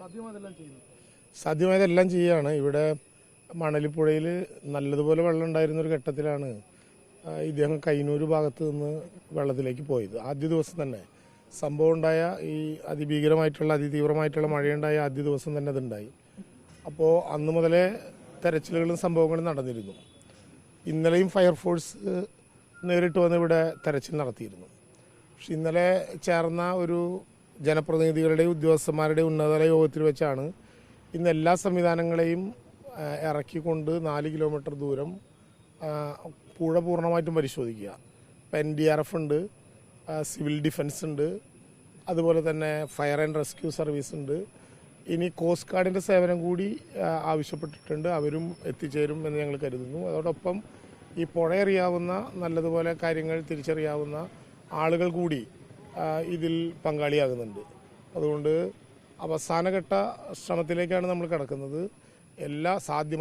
സാധ്യമായതെല്ലാം ചെയ്യുകയാണ്. ഇവിടെ മണലിപ്പുഴയിൽ നല്ലതുപോലെ വെള്ളം ഉണ്ടായിരുന്നൊരു ഘട്ടത്തിലാണ് ഇദ്ദേഹം കൈനൂർ ഭാഗത്ത് നിന്ന് വെള്ളത്തിലേക്ക് പോയത്. ആദ്യ ദിവസം തന്നെ സംഭവം ഉണ്ടായ ഈ അതിതീവ്രമായിട്ടുള്ള മഴയുണ്ടായ ആദ്യ ദിവസം തന്നെ അതുണ്ടായി. അപ്പോൾ അന്ന് മുതലേ തെരച്ചിലുകളും സംഭവങ്ങളും നടന്നിരുന്നു. ഇന്നലെയും ഫയർഫോഴ്സ് നേരിട്ട് വന്ന് ഇവിടെ തെരച്ചിൽ നടത്തിയിരുന്നു. പക്ഷെ ഇന്നലെ ചേർന്ന ഒരു ജനപ്രതിനിധികളുടെയും ഉദ്യോഗസ്ഥന്മാരുടെയും ഉന്നതതല യോഗത്തിൽ വെച്ചാണ് ഇന്ന് എല്ലാ സംവിധാനങ്ങളെയും ഇറക്കിക്കൊണ്ട് 4 കിലോമീറ്റർ ദൂരം പുഴ പൂർണ്ണമായിട്ടും പരിശോധിക്കുക. ഇപ്പം NDRF ഉണ്ട്, സിവിൽ ഡിഫൻസ് ഉണ്ട്, അതുപോലെ തന്നെ ഫയർ ആൻഡ് റെസ്ക്യൂ സർവീസ് ഉണ്ട്. ഇനി കോസ്റ്റ് ഗാർഡിൻ്റെ സേവനം കൂടി ആവശ്യപ്പെട്ടിട്ടുണ്ട്. അവരും എത്തിച്ചേരും എന്ന് ഞങ്ങൾ കരുതുന്നു. അതോടൊപ്പം ഈ പുഴയറിയാവുന്ന നല്ലതുപോലെ കാര്യങ്ങൾ തിരിച്ചറിയാവുന്ന ആളുകൾ കൂടി ഇതിൽ പങ്കാളിയാകുന്നുണ്ട്. അതുകൊണ്ട് അവസാനഘട്ട ശ്രമത്തിലേക്കാണ് നമ്മൾ കിടക്കുന്നത്.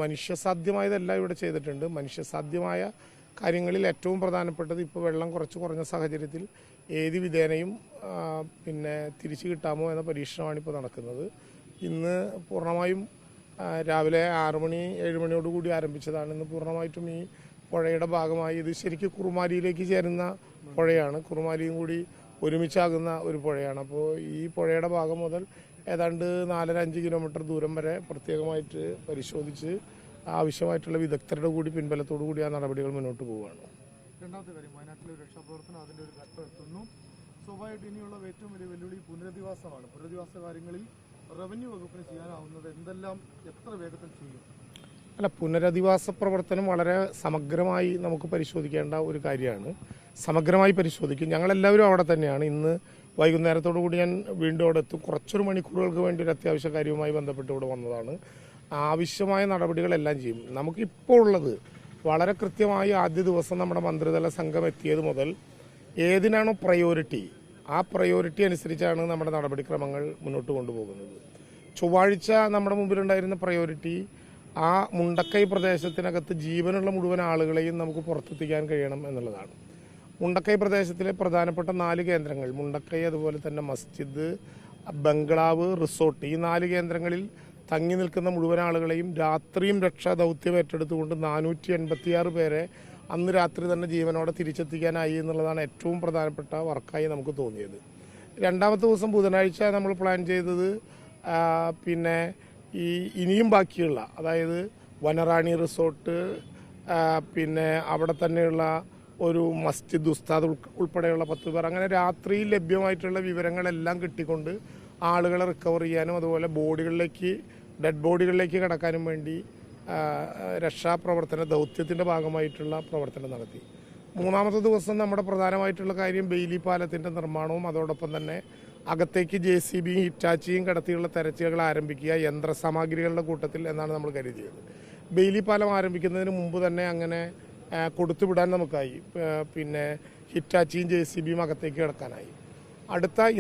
മനുഷ്യസാധ്യമായതെല്ലാം ഇവിടെ ചെയ്തിട്ടുണ്ട്. മനുഷ്യസാധ്യമായ കാര്യങ്ങളിൽ ഏറ്റവും പ്രധാനപ്പെട്ടത് ഇപ്പോൾ വെള്ളം കുറച്ച് കുറഞ്ഞ സാഹചര്യത്തിൽ ഏത് വിധേനയും തിരിച്ചു കിട്ടാമോ എന്ന പരീക്ഷണമാണ് ഇപ്പോൾ നടക്കുന്നത്. ഇന്ന് പൂർണ്ണമായും രാവിലെ 6 മണി 7 മണിയോടുകൂടി ആരംഭിച്ചതാണ്. ഇന്ന് പൂർണ്ണമായിട്ടും ഈ പുഴയുടെ ഭാഗമായി ഇത് ശരിക്കും കുറുമാലിയിലേക്ക് ചേരുന്ന പുഴയാണ്. കുറുമാലിയും കൂടി ഒരുമിച്ചാകുന്ന ഒരു പുഴയാണ്. അപ്പോൾ ഈ പുഴയുടെ ഭാഗം മുതൽ ഏതാണ്ട് 4-5 കിലോമീറ്റർ ദൂരം വരെ പ്രത്യേകമായിട്ട് പരിശോധിച്ച് ആവശ്യമായിട്ടുള്ള വിദഗ്ധരുടെ കൂടി പിൻബലത്തോടു കൂടി ആ നടപടികൾ മുന്നോട്ട് പോവുകയാണ്. രണ്ടാമത്തെ കാര്യം, വയനാട്ടിലെ രക്ഷാപ്രവർത്തനം അതിൻ്റെ ഒരു ഘട്ടം എത്തുന്നു. സ്വാഭാവികമായിട്ട് ഇനിയുള്ള ഏറ്റവും വലിയ വെല്ലുവിളി പുനരധിവാസമാണ്. പുനരധിവാസ കാര്യങ്ങളിൽ റവന്യൂ വകുപ്പിന് ചെയ്യാനാവുന്നത് എന്തെല്ലാം, എത്ര വേഗത്തിൽ ചെയ്യും? പുനരധിവാസ പ്രവർത്തനം വളരെ സമഗ്രമായി നമുക്ക് പരിശോധിക്കേണ്ട ഒരു കാര്യമാണ്. സമഗ്രമായി പരിശോധിക്കും. ഞങ്ങളെല്ലാവരും അവിടെ തന്നെയാണ്. ഇന്ന് വൈകുന്നേരത്തോടു കൂടി ഞാൻ വീണ്ടും അവിടെ എത്തും. കുറച്ചൊരു മണിക്കൂറുകൾക്ക് വേണ്ടി ഒരു അത്യാവശ്യ കാര്യവുമായി ബന്ധപ്പെട്ട് ഇവിടെ വന്നതാണ്. ആവശ്യമായ നടപടികളെല്ലാം ചെയ്യും. നമുക്കിപ്പോൾ ഉള്ളത് വളരെ കൃത്യമായി ആദ്യ ദിവസം നമ്മുടെ മന്ത്രിതല സംഘം എത്തിയത് മുതൽ ഏതിനാണോ പ്രയോറിറ്റി, ആ പ്രയോറിറ്റി അനുസരിച്ചാണ് നമ്മുടെ നടപടിക്രമങ്ങൾ മുന്നോട്ട് കൊണ്ടുപോകുന്നത്. ചൊവ്വാഴ്ച നമ്മുടെ മുമ്പിലുണ്ടായിരുന്ന പ്രയോറിറ്റി ആ മുണ്ടക്കൈ പ്രദേശത്തിനകത്ത് ജീവനുള്ള മുഴുവൻ ആളുകളെയും നമുക്ക് പുറത്തെത്തിക്കാൻ കഴിയണം എന്നുള്ളതാണ്. മുണ്ടക്കൈ പ്രദേശത്തിലെ പ്രധാനപ്പെട്ട 4 കേന്ദ്രങ്ങൾ, മുണ്ടക്കൈ, അതുപോലെ തന്നെ മസ്ജിദ്, ബംഗ്ലാവ്, റിസോർട്ട്, ഈ 4 കേന്ദ്രങ്ങളിൽ തങ്ങി നിൽക്കുന്ന മുഴുവൻ ആളുകളെയും രാത്രിയും രക്ഷാ ദൗത്യം ഏറ്റെടുത്തുകൊണ്ട് 486 പേരെ അന്ന് രാത്രി തന്നെ ജീവനോടെ തിരിച്ചെത്തിക്കാനായി എന്നുള്ളതാണ് ഏറ്റവും പ്രധാനപ്പെട്ട വർക്കായി നമുക്ക് തോന്നിയത്. രണ്ടാമത്തെ ദിവസം ബുധനാഴ്ച നമ്മൾ പ്ലാൻ ചെയ്തത് ഇനിയും ബാക്കിയുള്ള, അതായത് വനറാണി റിസോർട്ട്, അവിടെ തന്നെയുള്ള ഒരു മസ്ജിദ്, ഉസ്താദ് ഉൾപ്പെടെയുള്ള 10 പേർ, അങ്ങനെ രാത്രിയിൽ ലഭ്യമായിട്ടുള്ള വിവരങ്ങളെല്ലാം കിട്ടിക്കൊണ്ട് ആളുകളെ റിക്കവർ ചെയ്യാനും അതുപോലെ ഡെഡ് ബോഡികളിലേക്ക് കടക്കാനും വേണ്ടി രക്ഷാപ്രവർത്തന ദൗത്യത്തിൻ്റെ ഭാഗമായിട്ടുള്ള പ്രവർത്തനം നടത്തി. മൂന്നാമത്തെ ദിവസം നമ്മുടെ പ്രധാനമായിട്ടുള്ള കാര്യം ബെയിലി പാലത്തിൻ്റെ നിർമ്മാണവും അതോടൊപ്പം തന്നെ അകത്തേക്ക് JCB ഹിറ്റാച്ചിയും കടത്തിയുള്ള തെരച്ചിലുകൾ ആരംഭിക്കുക, യന്ത്രസാമഗ്രികളുടെ കൂട്ടത്തിൽ എന്നാണ് നമ്മൾ കരുതിയത്. ബെയിലി പാലം ആരംഭിക്കുന്നതിന് മുമ്പ് തന്നെ അങ്ങനെ കൊടുത്തുവിടാൻ നമുക്കായി. ഹിറ്റാച്ചിയും JCBയും അകത്തേക്ക് കിടക്കാനായി.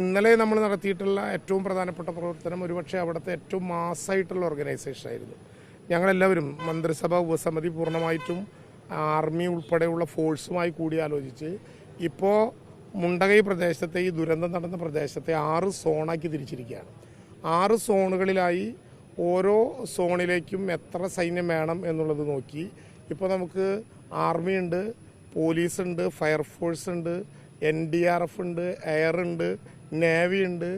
ഇന്നലെ നമ്മൾ നടത്തിയിട്ടുള്ള ഏറ്റവും പ്രധാനപ്പെട്ട പ്രവർത്തനം ഒരുപക്ഷെ അവിടുത്തെ ഏറ്റവും മാസ്സായിട്ടുള്ള ഓർഗനൈസേഷനായിരുന്നു. ഞങ്ങളെല്ലാവരും മന്ത്രിസഭ ഉപസമിതി പൂർണ്ണമായിട്ടും ആർമി ഉൾപ്പെടെയുള്ള ഫോഴ്സുമായി കൂടിയാലോചിച്ച് ഇപ്പോൾ മുണ്ടകൈ പ്രദേശത്തെ, ഈ ദുരന്തം നടന്ന പ്രദേശത്തെ 6 സോണാക്കി തിരിച്ചിരിക്കുകയാണ്. 6 സോണുകളിലായി ഓരോ സോണിലേക്കും എത്ര സൈന്യം വേണം എന്നുള്ളത് നോക്കി ഇപ്പോൾ നമുക്ക് ആർമി ഉണ്ട്, പോലീസുണ്ട്, ഫയർഫോഴ്സ് ഉണ്ട്, NDRF ഉണ്ട്, എയർ ഉണ്ട്, നേവി ഉണ്ട്.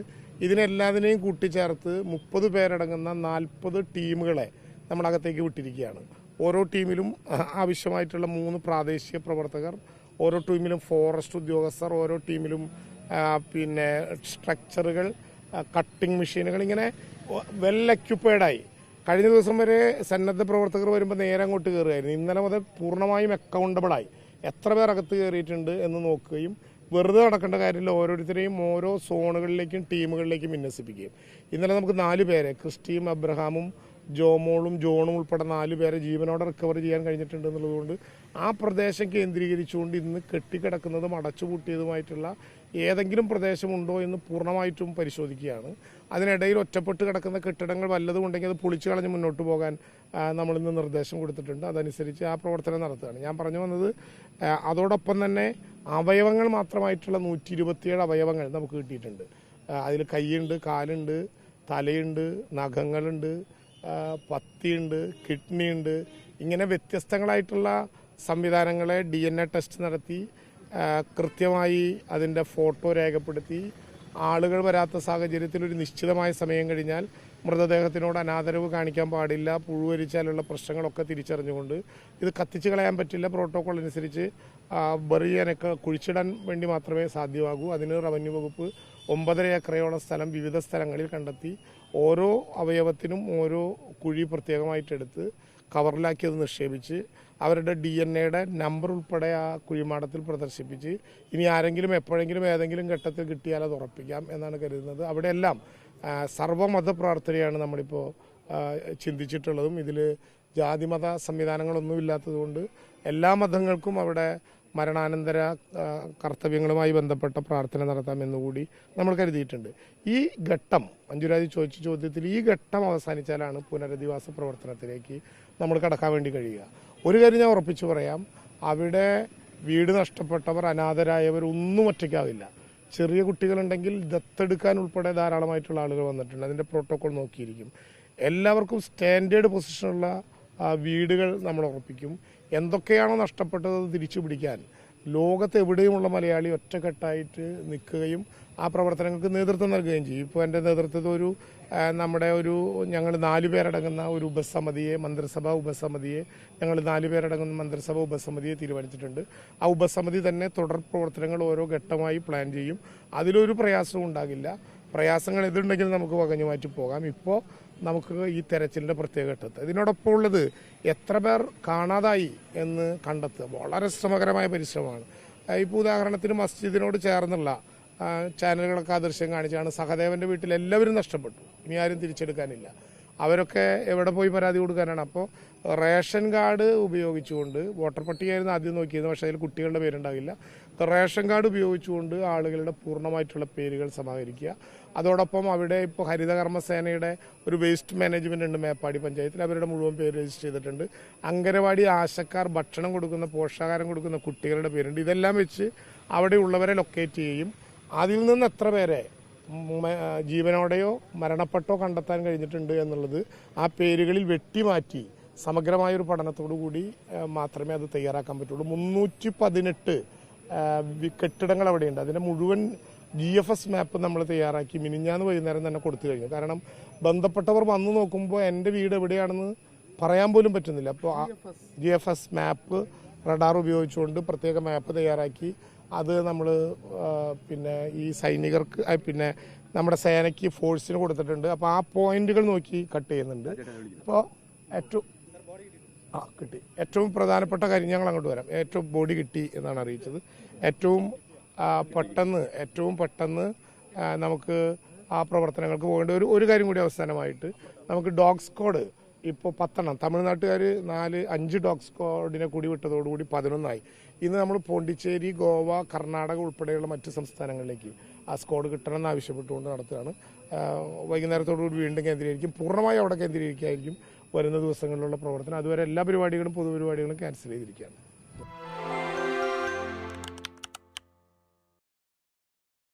ഇതിനെല്ലാത്തിനെയും കൂട്ടിച്ചേർത്ത് 30 പേരടങ്ങുന്ന 40 ടീമുകളെ നമ്മളകത്തേക്ക് വിട്ടിരിക്കുകയാണ്. ഓരോ ടീമിലും ആവശ്യമായിട്ടുള്ള 3 പ്രാദേശിക പ്രവർത്തകർ, ഓരോ ടീമിലും ഫോറസ്റ്റ് ഉദ്യോഗസ്ഥർ, ഓരോ ടീമിലും സ്ട്രക്ചറുകൾ, കട്ടിംഗ് മെഷീനുകൾ, ഇങ്ങനെ വെൽ എക്യുപ്പേർഡായി. കഴിഞ്ഞ ദിവസം വരെ സന്നദ്ധ പ്രവർത്തകർ വരുമ്പോൾ നേരെ അങ്ങോട്ട് കയറുമായിരുന്നു. ഇന്നലെ മുതൽ പൂർണ്ണമായും അക്കൗണ്ടബിളായി എത്ര പേർ അകത്ത് കയറിയിട്ടുണ്ട് എന്ന് നോക്കുകയും വെറുതെ നടക്കേണ്ട കാര്യമില്ല, ഓരോരുത്തരെയും ഓരോ സോണുകളിലേക്കും ടീമുകളിലേക്കും വിന്യസിപ്പിക്കുകയും. ഇന്നലെ നമുക്ക് 4 പേരെ, ക്രിസ്റ്റിയും അബ്രഹാമും ജോമോളും ജോണും ഉൾപ്പെടെ 4 പേരെ ജീവനോടെ റിക്കവർ ചെയ്യാൻ കഴിഞ്ഞിട്ടുണ്ട് എന്നുള്ളതുകൊണ്ട് ആ പ്രദേശം കേന്ദ്രീകരിച്ചുകൊണ്ട് ഇന്ന് കെട്ടിക്കിടക്കുന്നതും അടച്ചുപൂട്ടിയതുമായിട്ടുള്ള ഏതെങ്കിലും പ്രദേശമുണ്ടോ എന്ന് പൂർണ്ണമായിട്ടും പരിശോധിക്കുകയാണ്. അതിനിടയിൽ ഒറ്റപ്പെട്ട് കിടക്കുന്ന കെട്ടിടങ്ങൾ വല്ലതും ഉണ്ടെങ്കിൽ അത് പൊളിച്ചു കളഞ്ഞ് മുന്നോട്ട് പോകാൻ നമ്മളിന്ന് നിർദ്ദേശം കൊടുത്തിട്ടുണ്ട്. അതനുസരിച്ച് ആ പ്രവർത്തനം നടത്തുകയാണ്. ഞാൻ പറഞ്ഞു വന്നത്, അതോടൊപ്പം തന്നെ അവയവങ്ങൾ മാത്രമായിട്ടുള്ള 127 അവയവങ്ങൾ നമുക്ക് കിട്ടിയിട്ടുണ്ട്. അതിൽ കൈയുണ്ട്, കാലുണ്ട്, തലയുണ്ട്, നഖങ്ങളുണ്ട്, പത്തിയുണ്ട്, കിഡ്നിയുണ്ട്. ഇങ്ങനെ വ്യത്യസ്തങ്ങളായിട്ടുള്ള സംവിധാനങ്ങളെ DNA ടെസ്റ്റ് നടത്തി കൃത്യമായി അതിൻ്റെ ഫോട്ടോ രേഖപ്പെടുത്തി ആളുകൾ വരാത്ത സാഹചര്യത്തിൽ ഒരു നിശ്ചിതമായ സമയം കഴിഞ്ഞാൽ മൃതദേഹത്തിനോട് അനാദരവ് കാണിക്കാൻ പാടില്ല, പുഴുവരിച്ചാലുള്ള പ്രശ്നങ്ങളൊക്കെ തിരിച്ചറിഞ്ഞുകൊണ്ട് ഇത് കത്തിച്ച് കളയാൻ പറ്റില്ല, പ്രോട്ടോകോൾ അനുസരിച്ച് ബറിയാനൊക്കെ കുഴിച്ചിടാൻ വേണ്ടി മാത്രമേ സാധ്യമാകൂ. അതിന് റവന്യൂ വകുപ്പ് 9.5 ഏക്കറയോളം സ്ഥലം വിവിധ സ്ഥലങ്ങളിൽ കണ്ടെത്തി ഓരോ അവയവത്തിനും ഓരോ കുഴി പ്രത്യേകമായിട്ടെടുത്ത് കവറിലാക്കി അത് നിക്ഷേപിച്ച് അവരുടെ DNA നമ്പർ ഉൾപ്പെടെ ആ കുഴിമാടത്തിൽ പ്രദർശിപ്പിച്ച് ഇനി ആരെങ്കിലും എപ്പോഴെങ്കിലും ഏതെങ്കിലും ഘട്ടത്തിൽ കിട്ടിയാൽ അത് ഉറപ്പിക്കാം എന്നാണ് കരുതുന്നത്. അവിടെയെല്ലാം സർവ്വമത പ്രാർത്ഥനയാണ് നമ്മളിപ്പോൾ ചിന്തിച്ചിട്ടുള്ളതും. ഇതിൽ ജാതിമത സംവിധാനങ്ങളൊന്നുമില്ലാത്തതുകൊണ്ട് എല്ലാ മതങ്ങൾക്കും അവിടെ മരണാനന്തര കർത്തവ്യങ്ങളുമായി ബന്ധപ്പെട്ട പ്രാർത്ഥന നടത്താമെന്നുകൂടി നമ്മൾ കരുതിയിട്ടുണ്ട്. ഈ ഘട്ടം മഞ്ജുരാജ് ചോദിച്ച ചോദ്യത്തിൽ ഈ ഘട്ടം അവസാനിച്ചാലാണ് പുനരധിവാസ പ്രവർത്തനത്തിലേക്ക് നമ്മൾ കടക്കാൻ വേണ്ടി കഴിയുക. ഒരു കാര്യം ഞാൻ ഉറപ്പിച്ചു പറയാം, അവിടെ വീട് നഷ്ടപ്പെട്ടവർ, അനാഥരായവർ ഒന്നും ഒറ്റയ്ക്കാവില്ല. ചെറിയ കുട്ടികളുണ്ടെങ്കിൽ ദത്തെടുക്കാൻ ഉൾപ്പെടെ ധാരാളമായിട്ടുള്ള ആളുകൾ വന്നിട്ടുണ്ട്. അതിൻ്റെ പ്രോട്ടോകോൾ നോക്കിയിരിക്കും. എല്ലാവർക്കും സ്റ്റാൻഡേർഡ് പൊസിഷനുള്ള വീടുകൾ നമ്മൾ ഉറപ്പിക്കും. എന്തൊക്കെയാണോ നഷ്ടപ്പെട്ടത് തിരിച്ചു പിടിക്കാൻ ലോകത്ത് എവിടെയുമുള്ള മലയാളി ഒറ്റക്കെട്ടായിട്ട് നിൽക്കുകയും ആ പ്രവർത്തനങ്ങൾക്ക് നേതൃത്വം നൽകുകയും ചെയ്യും. ഇപ്പോൾ എൻ്റെ നേതൃത്വത്തിൽ ഞങ്ങൾ 4 പേരടങ്ങുന്ന ഒരു ഉപസമിതിയെ, മന്ത്രിസഭാ ഉപസമിതിയെ, ഞങ്ങൾ 4 പേരടങ്ങുന്ന മന്ത്രിസഭാ ഉപസമിതിയെ തീരുമാനിച്ചിട്ടുണ്ട്. ആ ഉപസമിതി തന്നെ തുടർ പ്രവർത്തനങ്ങൾ ഓരോ ഘട്ടമായി പ്ലാൻ ചെയ്യും. അതിലൊരു പ്രയാസവും ഉണ്ടാകില്ല. പ്രയാസങ്ങൾ എതുണ്ടെങ്കിലും നമുക്ക് വകഞ്ഞു മാറ്റി പോകാം. ഇപ്പോൾ നമുക്ക് ഈ തെരച്ചിലിൻ്റെ പ്രത്യേക ഘട്ടത്ത് ഇതിനോടൊപ്പം ഉള്ളത് എത്ര പേർ കാണാതായി എന്ന് കണ്ടെത്തുക വളരെ ശ്രമകരമായ പരിശ്രമമാണ്. ഇപ്പോൾ ഉദാഹരണത്തിന് മസ്ജിദിനോട് ചേർന്നുള്ള ചാനലുകളൊക്കെ ആ ദൃശ്യം കാണിച്ചാണ്. സഹദേവൻ്റെ വീട്ടിൽ എല്ലാവരും നഷ്ടപ്പെട്ടു, ഇനി ആരും തിരിച്ചെടുക്കാനില്ല. അവരൊക്കെ എവിടെ പോയി പരാതി കൊടുക്കാനാണ്? അപ്പോൾ റേഷൻ കാർഡ് ഉപയോഗിച്ചുകൊണ്ട്, വോട്ടർ പട്ടികയായിരുന്നു ആദ്യം നോക്കിയത്, പക്ഷേ അതിൽ കുട്ടികളുടെ പേരുണ്ടാവില്ല. റേഷൻ കാർഡ് ഉപയോഗിച്ചുകൊണ്ട് ആളുകളുടെ പൂർണ്ണമായിട്ടുള്ള പേരുകൾ സമാഹരിക്കുക. അതോടൊപ്പം അവിടെ ഇപ്പോൾ ഹരിതകർമ്മസേനയുടെ ഒരു വേസ്റ്റ് മാനേജ്മെൻ്റ് ഉണ്ട് മേപ്പാടി പഞ്ചായത്തിൽ, അവരുടെ മുഴുവൻ പേര് രജിസ്റ്റർ ചെയ്തിട്ടുണ്ട്. അംഗനവാടി ആശക്കാർ ഭക്ഷണം കൊടുക്കുന്ന, പോഷകാഹാരം കൊടുക്കുന്ന കുട്ടികളുടെ പേരുണ്ട്. ഇതെല്ലാം വെച്ച് അവിടെയുള്ളവരെ ലൊക്കേറ്റ് ചെയ്യും. അതിൽ നിന്ന് എത്ര പേരെ ജീവനോടെയോ മരണപ്പെട്ടോ കണ്ടെത്താൻ കഴിഞ്ഞിട്ടുണ്ട് എന്നുള്ളത് ആ പേരുകളിൽ വെട്ടിമാറ്റി സമഗ്രമായൊരു പഠനത്തോടു കൂടി മാത്രമേ അത് തയ്യാറാക്കാൻ പറ്റുള്ളൂ. 318 കെട്ടിടങ്ങൾ അവിടെയുണ്ട്. അതിൻ്റെ മുഴുവൻ GFS മാപ്പ് നമ്മൾ തയ്യാറാക്കി മിനിഞ്ഞാന്ന് വൈകുന്നേരം തന്നെ കൊടുത്തു കഴിഞ്ഞു. കാരണം ബന്ധപ്പെട്ടവർ വന്നു നോക്കുമ്പോൾ എൻ്റെ വീട് എവിടെയാണെന്ന് പറയാൻ പോലും പറ്റുന്നില്ല. അപ്പോൾ GFS മാപ്പ് റഡാർ ഉപയോഗിച്ചുകൊണ്ട് പ്രത്യേക മാപ്പ് തയ്യാറാക്കി അത് നമ്മൾ ഈ സൈനികർക്ക് നമ്മുടെ സേനയ്ക്ക് ഫോഴ്സിന് കൊടുത്തിട്ടുണ്ട്. അപ്പോൾ ആ പോയിന്റുകൾ നോക്കി കട്ട് ചെയ്യുന്നുണ്ട്. അപ്പോൾ ഏറ്റവും പ്രധാനപ്പെട്ട കാര്യം ഞങ്ങൾ അങ്ങോട്ട് വരാം. ഏറ്റവും ബോഡി കിട്ടി എന്നാണ് അറിയിച്ചത്. ഏറ്റവും പെട്ടെന്ന് നമുക്ക് ആ പ്രവർത്തനങ്ങൾക്ക് പോകേണ്ട ഒരു കാര്യം കൂടി അവസാനമായിട്ട് നമുക്ക് ഡോഗ് സ്ക്വാഡ് ഇപ്പോൾ 10 തമിഴ്നാട്ടുകാർ 5 ഡോഗ് സ്ക്വാഡിനെ കൂടി വിട്ടതോടുകൂടി 11 ഇന്ന് നമ്മൾ പോണ്ടിച്ചേരി, ഗോവ, കർണാടക ഉൾപ്പെടെയുള്ള മറ്റ് സംസ്ഥാനങ്ങളിലേക്ക് ആ സ്ക്വാഡ് കിട്ടണമെന്ന് ആവശ്യപ്പെട്ടുകൊണ്ട് നടത്തുകയാണ്. വൈകുന്നേരത്തോടുകൂടി വീണ്ടും കേന്ദ്രീകരിക്കും. പൂർണ്ണമായി അവിടെ കേന്ദ്രീകരിക്കായിരിക്കും വരുന്ന ദിവസങ്ങളിലുള്ള പ്രവർത്തനം. അതുവരെ എല്ലാ പരിപാടികളും പൊതുപരിപാടികളും ക്യാൻസൽ ചെയ്തിരിക്കുകയാണ്.